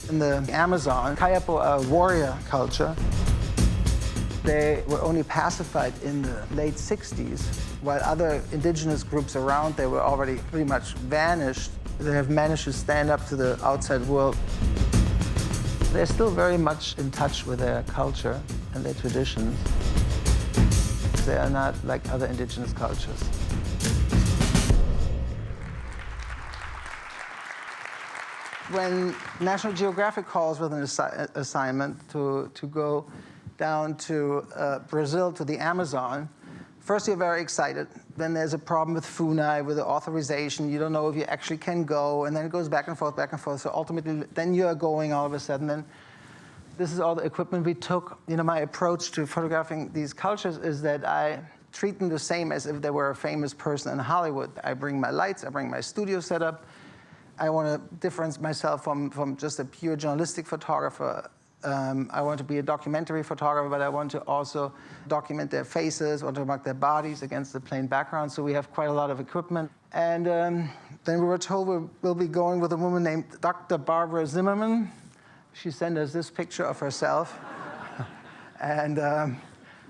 In the Amazon, Kayapo, a warrior culture. They were only pacified in the late 60s, while other indigenous groups around there were already pretty much vanished. They have managed to stand up to the outside world. They're still very much in touch with their culture and their traditions. They are not like other indigenous cultures. When National Geographic calls with an assignment to go down to Brazil, to the Amazon, first you're very excited. Then there's a problem with FUNAI, with the authorization. You don't know if you actually can go, and then it goes back and forth, back and forth. So ultimately, then you're going all of a sudden. And this is all the equipment we took. You know, my approach to photographing these cultures is that I treat them the same as if they were a famous person in Hollywood. I bring my lights, I bring my studio setup. I want to differentiate myself from just a pure journalistic photographer. I want to be a documentary photographer, but I want to also document their faces or to mark their bodies against the plain background. So we have quite a lot of equipment. And then we were told we'll be going with a woman named Dr. Barbara Zimmerman. She sent us this picture of herself. And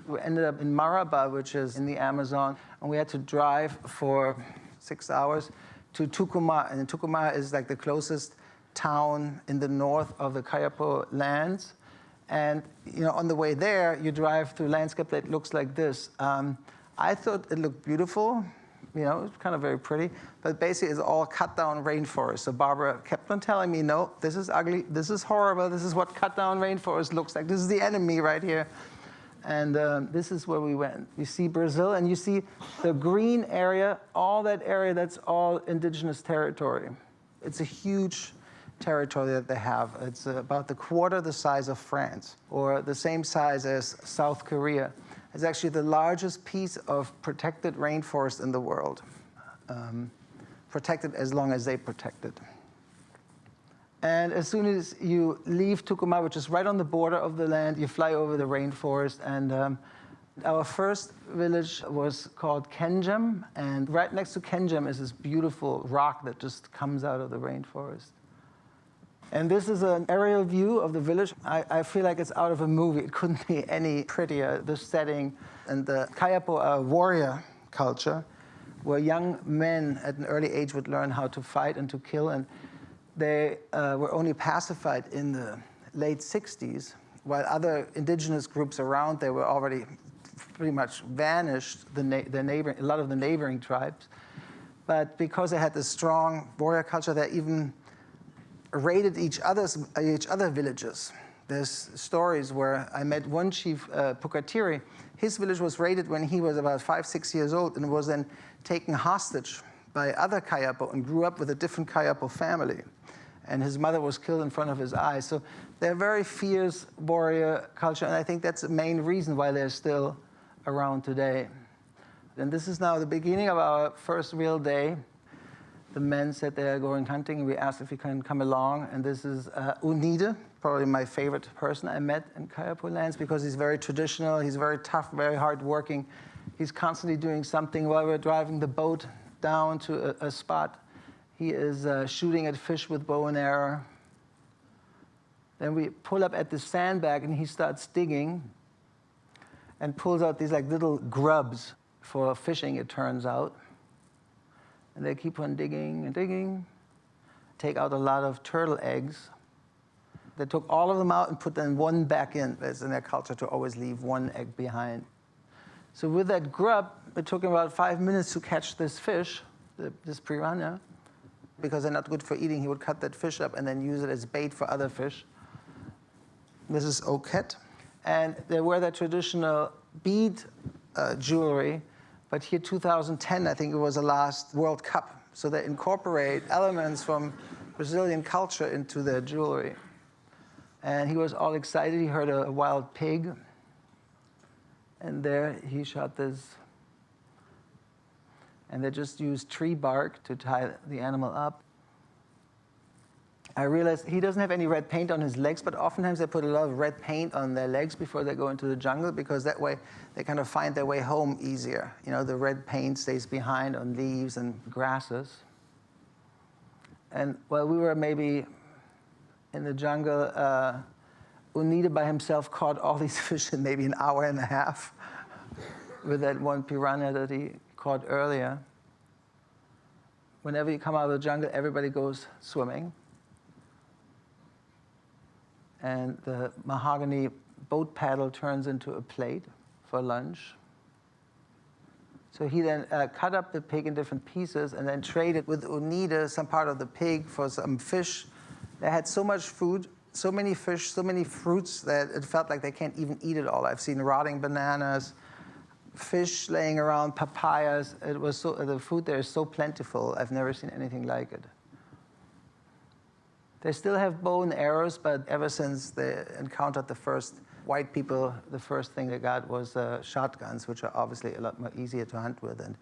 we ended up in Maraba, which is in the Amazon. And we had to drive for 6 hours to Tucumã. And Tucumã is like the closest town in the north of the Kayapo lands. And you know, on the way there, you drive through a landscape that looks like this. I thought it looked beautiful. You know, it's kind of very pretty. But basically, it's all cut down rainforest. So Barbara kept on telling me, no, this is ugly. This is horrible. This is what cut down rainforest looks like. This is the enemy right here. And this is where we went. You see Brazil, and you see the green area, all that area, that's all indigenous territory. It's a huge territory that they have. It's about the quarter the size of France, or the same size as South Korea. It's actually the largest piece of protected rainforest in the world. Protected as long as they protect it. And as soon as you leave Tucumã, which is right on the border of the land, you fly over the rainforest. And our first village was called Kenjam. And right next to Kenjam is this beautiful rock that just comes out of the rainforest. And this is an aerial view of the village. I feel like it's out of a movie. It couldn't be any prettier, the setting. And the Kayapo, a warrior culture, where young men at an early age would learn how to fight and to kill. And they were only pacified in the late 60s, while other indigenous groups around there were already pretty much vanished, a lot of the neighboring tribes. But because they had this strong warrior culture, they even raided each other villages. There's stories where I met one chief, Pukatiri. His village was raided when he was about 5, 6 years old, and was then taken hostage by other Kayapo and grew up with a different Kayapo family. And his mother was killed in front of his eyes. So they're a very fierce warrior culture, and I think that's the main reason why they're still around today. And this is now the beginning of our first real day. The men said they are going hunting. We asked if we can come along. And this is Unide, probably my favorite person I met in Kayapo lands, because he's very traditional. He's very tough, very hardworking. He's constantly doing something. While we're driving the boat down to a spot, he is shooting at fish with bow and arrow. Then we pull up at the sandbag, and he starts digging and pulls out these like little grubs for fishing, it turns out. And they keep on digging and digging, take out a lot of turtle eggs. They took all of them out and put then one back in. It's in their culture to always leave one egg behind. So with that grub, it took him about 5 minutes to catch this fish, this piranha. Because they're not good for eating, he would cut that fish up and then use it as bait for other fish. This is Oket. And they wear their traditional bead jewelry. But here, 2010, I think it was the last World Cup. So they incorporate elements from Brazilian culture into their jewelry. And he was all excited. He heard a wild pig. And there he shot this. And they just used tree bark to tie the animal up. I realized he doesn't have any red paint on his legs, but oftentimes they put a lot of red paint on their legs before they go into the jungle, because that way they kind of find their way home easier. You know, the red paint stays behind on leaves and grasses. And well, we were maybe in the jungle. Oneida by himself caught all these fish in maybe an hour and a half with that one piranha that he caught earlier. Whenever you come out of the jungle, everybody goes swimming. And the mahogany boat paddle turns into a plate for lunch. So he then cut up the pig in different pieces and then traded with Oneida some part of the pig for some fish. They had so much food, so many fish, so many fruits that it felt like they can't even eat it all. I've seen rotting bananas, fish laying around, papayas. It was the food there is so plentiful. I've never seen anything like it. They still have bow and arrows, but ever since they encountered the first white people, the first thing they got was shotguns, which are obviously a lot more easier to hunt with. And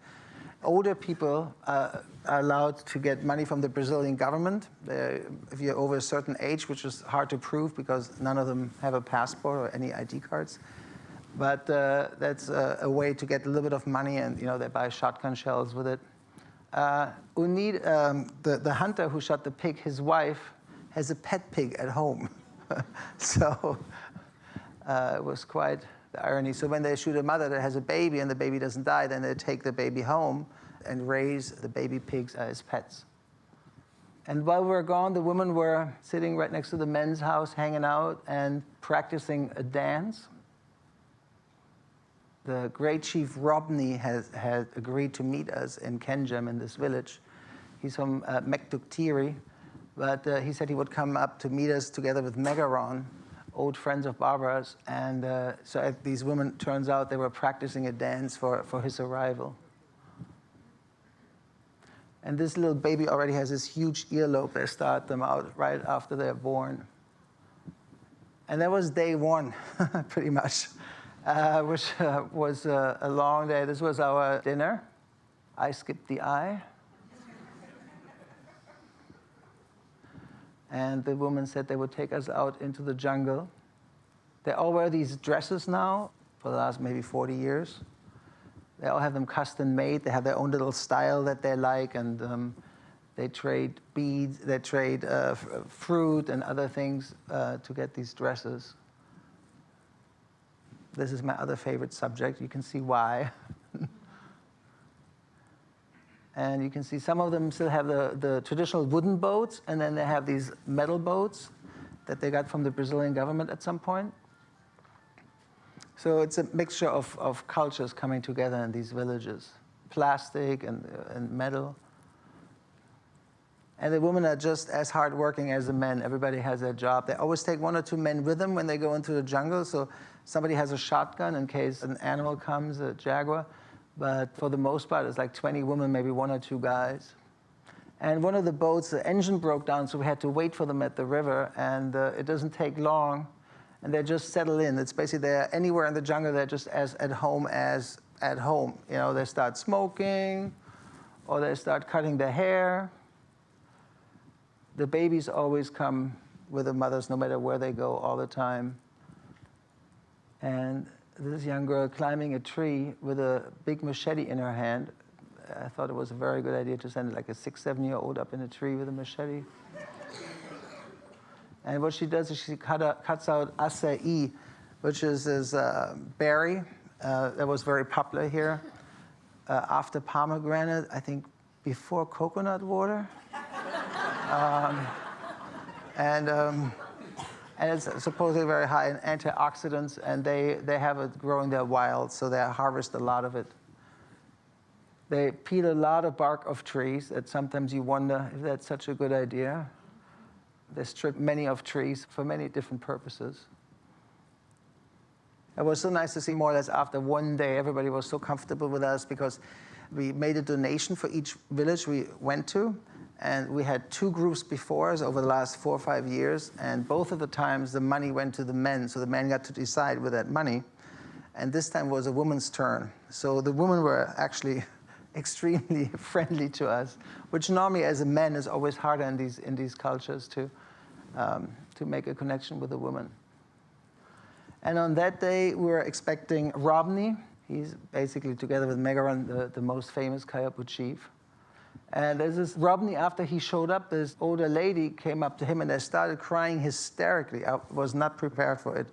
older people are allowed to get money from the Brazilian government. If you're over a certain age, which is hard to prove because none of them have a passport or any ID cards. But that's a way to get a little bit of money, and they buy shotgun shells with it. Oneida, the hunter who shot the pig, his wife, has a pet pig at home. So it was quite the irony. So when they shoot a mother that has a baby and the baby doesn't die, then they take the baby home and raise the baby pigs as pets. And while we were gone, the women were sitting right next to the men's house, hanging out and practicing a dance. The great chief Robney had agreed to meet us in Kenjem in this village. He's from Mektuktiri, but he said he would come up to meet us together with Megaron, old friends of Barbara's. And so these women, turns out they were practicing a dance for his arrival. And this little baby already has this huge earlobe. They start them out right after they're born. And that was day one, pretty much. Which was a long day. This was our dinner. I skipped the eye. And the woman said they would take us out into the jungle. They all wear these dresses now for the last maybe 40 years. They all have them custom made. They have their own little style that they like, and they trade beads, they trade fruit and other things to get these dresses. This is my other favorite subject. You can see why. And you can see some of them still have the traditional wooden boats, and then they have these metal boats that they got from the Brazilian government at some point. So it's a mixture of cultures coming together in these villages, plastic and metal. And the women are just as hardworking as the men. Everybody has their job. They always take 1 or 2 men with them when they go into the jungle. So somebody has a shotgun in case an animal comes, a jaguar. But for the most part, it's like 20 women, maybe 1 or 2 guys. And one of the boats, the engine broke down, so we had to wait for them at the river. And it doesn't take long. And they just settle in. It's basically they're anywhere in the jungle, they're just as at home as at home. They start smoking, or they start cutting their hair. The babies always come with the mothers, no matter where they go, all the time. And this young girl climbing a tree with a big machete in her hand. I thought it was a very good idea to send like a 6, 7-year-old up in a tree with a machete. And what she does is she cuts out acai, which is this berry that was very popular here after pomegranate, I think before coconut water. And it's supposedly very high in antioxidants, and they have it growing there wild, so they harvest a lot of it. They peel a lot of bark of trees that sometimes you wonder if that's such a good idea. They strip many of trees for many different purposes. It was so nice to see more or less after one day, everybody was so comfortable with us because we made a donation for each village we went to. And we had 2 groups before us over the last 4 or 5 years, and both of the times the money went to the men, so the men got to decide with that money. And this time was a woman's turn. So the women were actually extremely friendly to us, which normally as a man is always harder in these cultures to make a connection with a woman. And on that day, we were expecting Robney. He's basically, together with Megaron, the most famous Kayapo chief. And there's this Robney, after he showed up, this older lady came up to him and they started crying hysterically. I was not prepared for it.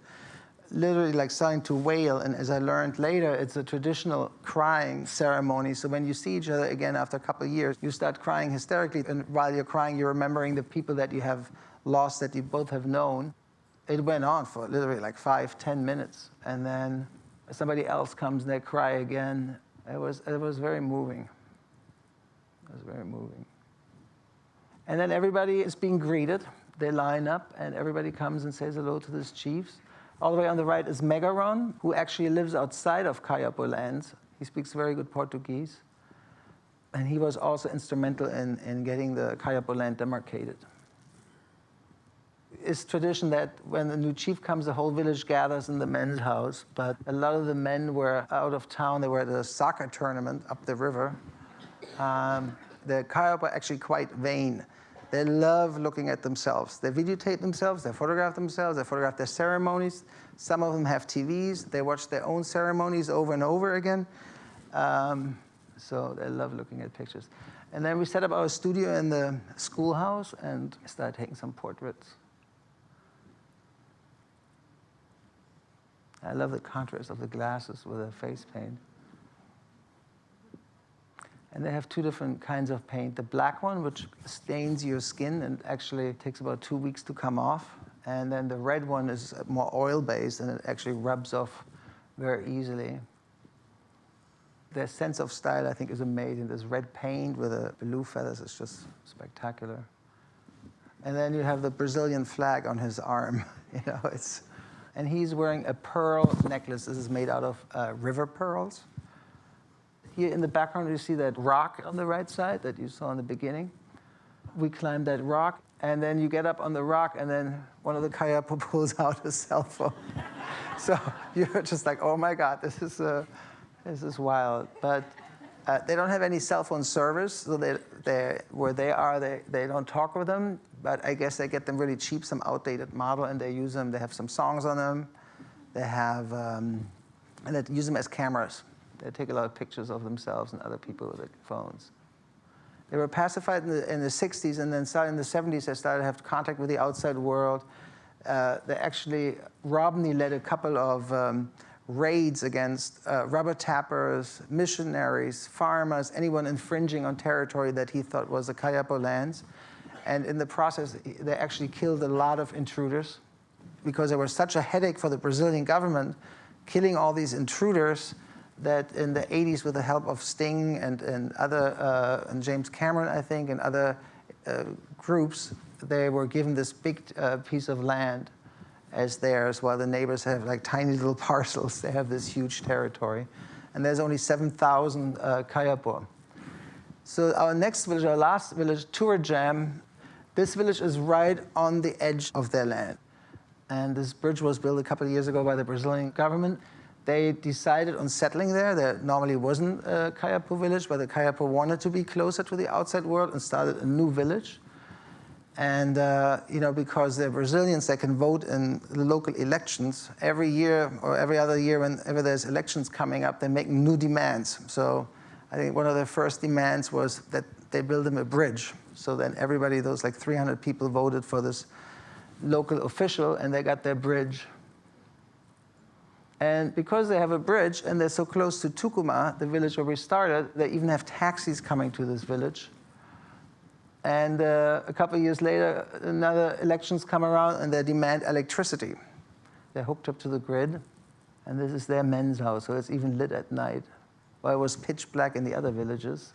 Literally like starting to wail. And as I learned later, it's a traditional crying ceremony. So when you see each other again after a couple of years, you start crying hysterically. And while you're crying, you're remembering the people that you have lost that you both have known. It went on for literally like 5-10 minutes. And then somebody else comes and they cry again. It was very moving. It was very moving. And then everybody is being greeted. They line up, and everybody comes and says hello to these chiefs. All the way on the right is Megaron, who actually lives outside of Kayapo lands. He speaks very good Portuguese. And he was also instrumental in getting the Kayapo land demarcated. It's tradition that when a new chief comes, the whole village gathers in the men's house. But a lot of the men were out of town. They were at a soccer tournament up the river. The Kayapo are actually quite vain. They love looking at themselves. They videotape themselves, they photograph themselves, they photograph their ceremonies. Some of them have TVs. They watch their own ceremonies over and over again. So they love looking at pictures. And then we set up our studio in the schoolhouse and started taking some portraits. I love the contrast of the glasses with the face paint. And they have two different kinds of paint. The black one, which stains your skin and actually takes about 2 weeks to come off. And then the red one is more oil-based, and it actually rubs off very easily. Their sense of style, I think, is amazing. This red paint with the blue feathers is just spectacular. And then you have the Brazilian flag on his arm. And he's wearing a pearl necklace. This is made out of river pearls. Here in the background, you see that rock on the right side that you saw in the beginning. We climbed that rock, and then you get up on the rock, and then one of the Kayapo pulls out a cell phone. So you're just like, oh my God, this is wild. But they don't have any cell phone service, so where they are, they don't talk with them. But I guess they get them really cheap, some outdated model, and they use them. They have some songs on them. They have, and they use them as cameras. They take a lot of pictures of themselves and other people with their phones. They were pacified in the 60s, and then starting in the 70s, they started to have contact with the outside world. Robney led a couple of raids against rubber tappers, missionaries, farmers, anyone infringing on territory that he thought was the Kayapo lands. And in the process, they actually killed a lot of intruders because there was such a headache for the Brazilian government killing all these intruders that in the 80s, with the help of Sting and other, and James Cameron, I think, and other groups, they were given this big piece of land as theirs, while the neighbors have like tiny little parcels. They have this huge territory. And there's only 7,000 Kayapo. So our next village, our last village, Turajam, this village is right on the edge of their land. And this bridge was built a couple of years ago by the Brazilian government. They decided on settling there. There normally wasn't a Kayapo village, but the Kayapo wanted to be closer to the outside world and started a new village. And because they're Brazilians, they can vote in the local elections. Every year or every other year, whenever there's elections coming up, they make new demands. So I think one of their first demands was that they build them a bridge. So then everybody, those like 300 people, voted for this local official, and they got their bridge. And because they have a bridge and they're so close to Tucumã, the village where we started, they even have taxis coming to this village. And a couple of years later, another elections come around and they demand electricity. They're hooked up to the grid, and this is their men's house, so it's even lit at night, while it was pitch black in the other villages.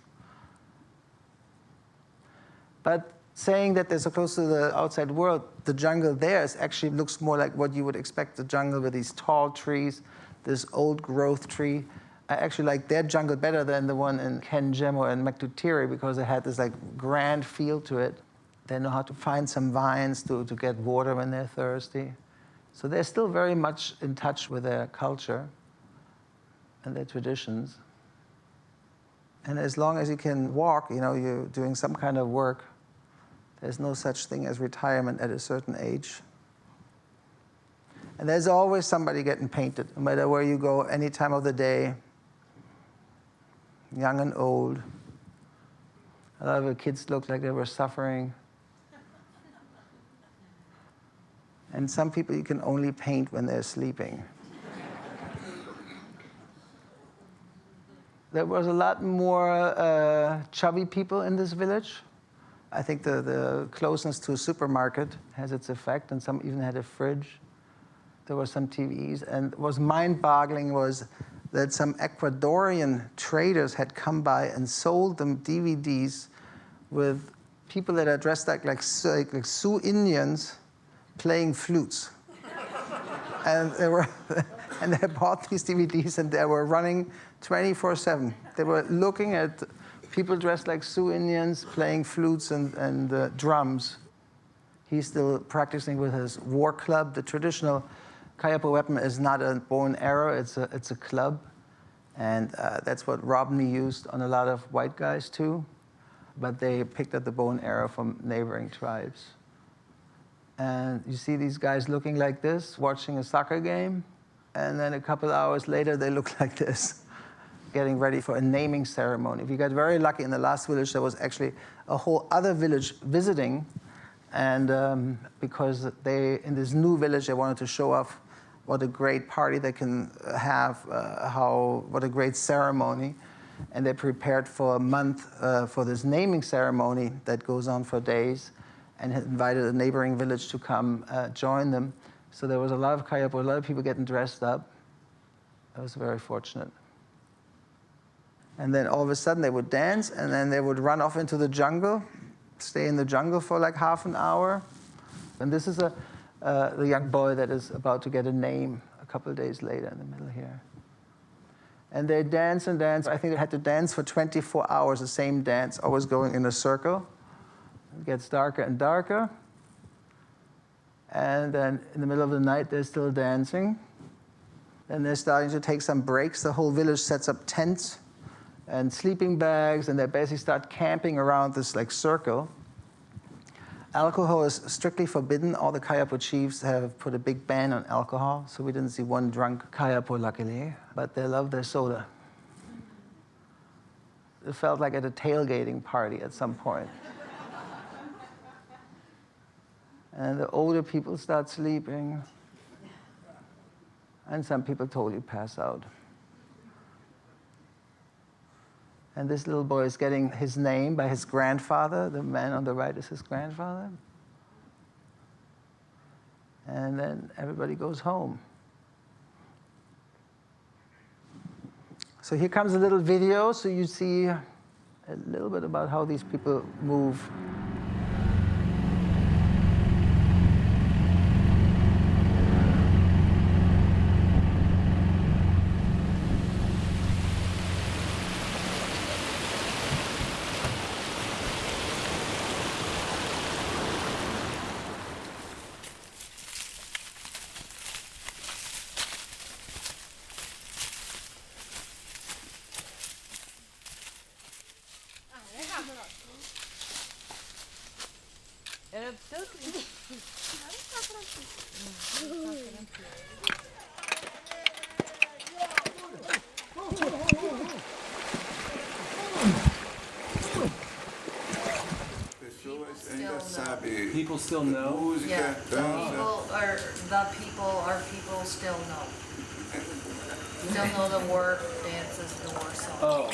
But saying that they're so close to the outside world, the jungle there actually looks more like what you would expect the jungle with these tall trees, this old growth tree. I actually like their jungle better than the one in Kenjemo and Mactutiri because it had this like grand feel to it. They know how to find some vines to get water when they're thirsty. So they're still very much in touch with their culture and their traditions. And as long as you can walk, you're doing some kind of work. There's no such thing as retirement at a certain age. And there's always somebody getting painted, no matter where you go, any time of the day, young and old. A lot of the kids looked like they were suffering. And some people you can only paint when they're sleeping. There was a lot more chubby people in this village. I think the closeness to a supermarket has its effect, and some even had a fridge. There were some TVs, and what was mind-boggling was that some Ecuadorian traders had come by and sold them DVDs with people that are dressed like Sioux Indians playing flutes. And they bought these DVDs, and they were running 24/7. They were looking at people dressed like Sioux Indians playing flutes and drums. He's still practicing with his war club. The traditional Kayapo weapon is not a bow and arrow, it's a club. And that's what Romney used on a lot of white guys too. But they picked up the bow and arrow from neighboring tribes. And you see these guys looking like this, watching a soccer game. And then a couple hours later, they look like this, getting ready for a naming ceremony. We got very lucky. In the last village, there was actually a whole other village visiting. And because in this new village, they wanted to show off what a great party they can have, what a great ceremony. And they prepared for a month for this naming ceremony that goes on for days, and had invited a neighboring village to come join them. So there was a lot of Kayapo, a lot of people getting dressed up. I was very fortunate. And then all of a sudden they would dance, and then they would run off into the jungle, stay in the jungle for like half an hour. And this is the young boy that is about to get a name a couple of days later in the middle here. And they dance and dance. I think they had to dance for 24 hours, the same dance, always going in a circle. It gets darker and darker. And then in the middle of the night, they're still dancing. Then they're starting to take some breaks. The whole village sets up tents and sleeping bags, and they basically start camping around this circle. Alcohol is strictly forbidden. All the Kayapo chiefs have put a big ban on alcohol, so we didn't see one drunk Kayapo, luckily. But they love their soda. It felt like at a tailgating party at some point. And the older people start sleeping, and some people totally pass out. And this little boy is getting his name by his grandfather. The man on the right is his grandfather. And then everybody goes home. So here comes a little video, so you see a little bit about how these people move. People still know? Yeah, our people still know. Still know the war dances, the war songs. Oh.